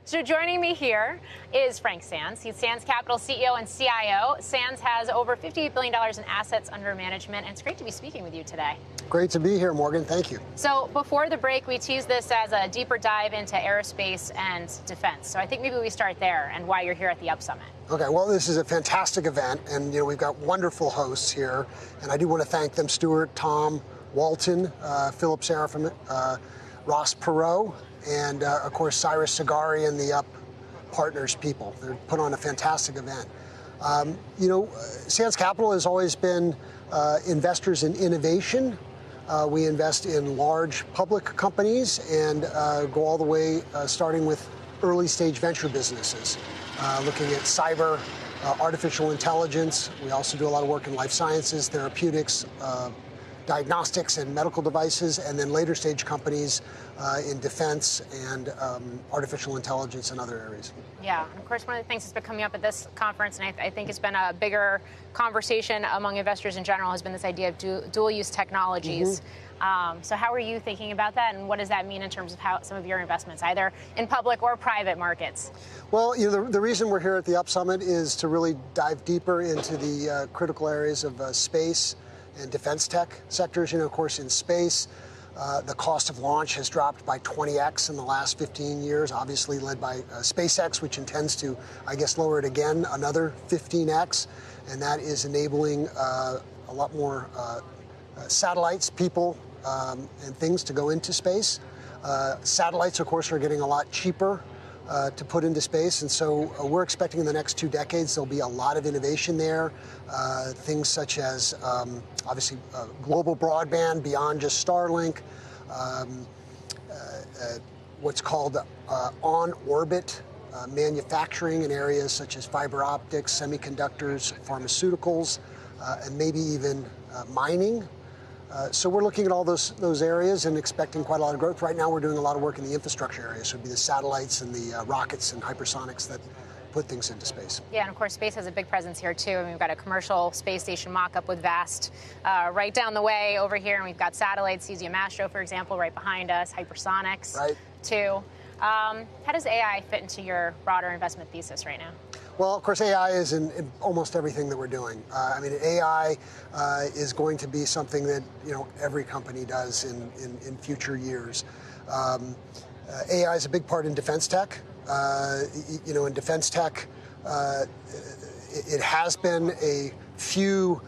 So joining me here is Frank Sands. He's Sands Capital CEO and CIO. Sands has over $58 billion in assets under management, and it's great to be speaking with you today. Great to be here, Morgan. Thank you. So before the break, we teased this as a deeper dive into aerospace and defense. So I think maybe we start there and why you're here at the Up.Summit. Okay, well, this is a fantastic event, and we've got wonderful hosts here, and I do want to thank them: Stuart, Tom, Walton, Philip Seraphim, Ross Perot, and of course Cyrus Sagari and the Up Partners people. They're put on a fantastic event. Sands Capital has always been investors in innovation. We invest in large public companies and go all the way, starting with early stage venture businesses, looking at cyber, artificial intelligence. We also do a lot of work in life sciences, therapeutics, diagnostics and medical devices, and then later stage companies in defense and artificial intelligence and other areas. Yeah, and of course, one of the things that's been coming up at this conference, and I think it's been a bigger conversation among investors in general, has been this idea of dual-use technologies. So how are you thinking about that, and what does that mean in terms of how some of your investments, either in public or private markets? Well, the reason we're here at the Up.Summit is to really dive deeper into the critical areas of space and defense tech sectors. Of course, in space, the cost of launch has dropped by 20x in the last 15 years, obviously led by SpaceX, which intends to, I guess, lower it again another 15x. And that is enabling a lot more satellites, people, and things to go into space. Satellites, of course, are getting a lot cheaper to put into space, and so we're expecting in the next 2 decades there'll be a lot of innovation there. Things such as obviously global broadband beyond just Starlink, what's called on-orbit manufacturing in areas such as fiber optics, semiconductors, pharmaceuticals, and maybe even mining. So we're looking at all those areas and expecting quite a lot of growth. Right now we're doing a lot of work in the infrastructure area, so it'd be the satellites and the rockets and hypersonics that put things into space. Yeah, and of course space has a big presence here too. I mean, we've got a commercial space station mock-up with VAST right down the way over here, and we've got satellites, Cesium Astro, for example, right behind us, hypersonics too. How does AI fit into your broader investment thesis right now? Well, of course, AI is in almost everything that we're doing. I mean, AI is going to be something that every company does in future years. AI is a big part in defense tech. In defense tech, it has been a few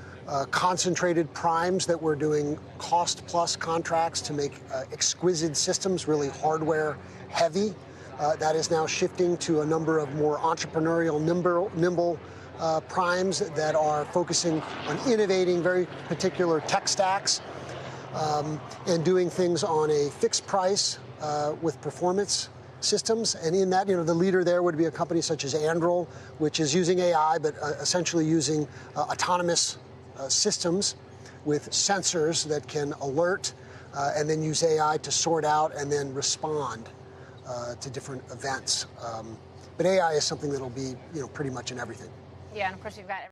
concentrated primes that we're doing cost-plus contracts to make exquisite systems, really hardware heavy. That is now shifting to a number of more entrepreneurial, nimble primes that are focusing on innovating very particular tech stacks and doing things on a fixed price with performance systems. And in that, the leader there would be a company such as Anduril, which is using AI, but essentially using autonomous systems with sensors that can alert and then use AI to sort out and then respond to different events. But AI is something that'll be, pretty much in everything. Yeah, and of course we've got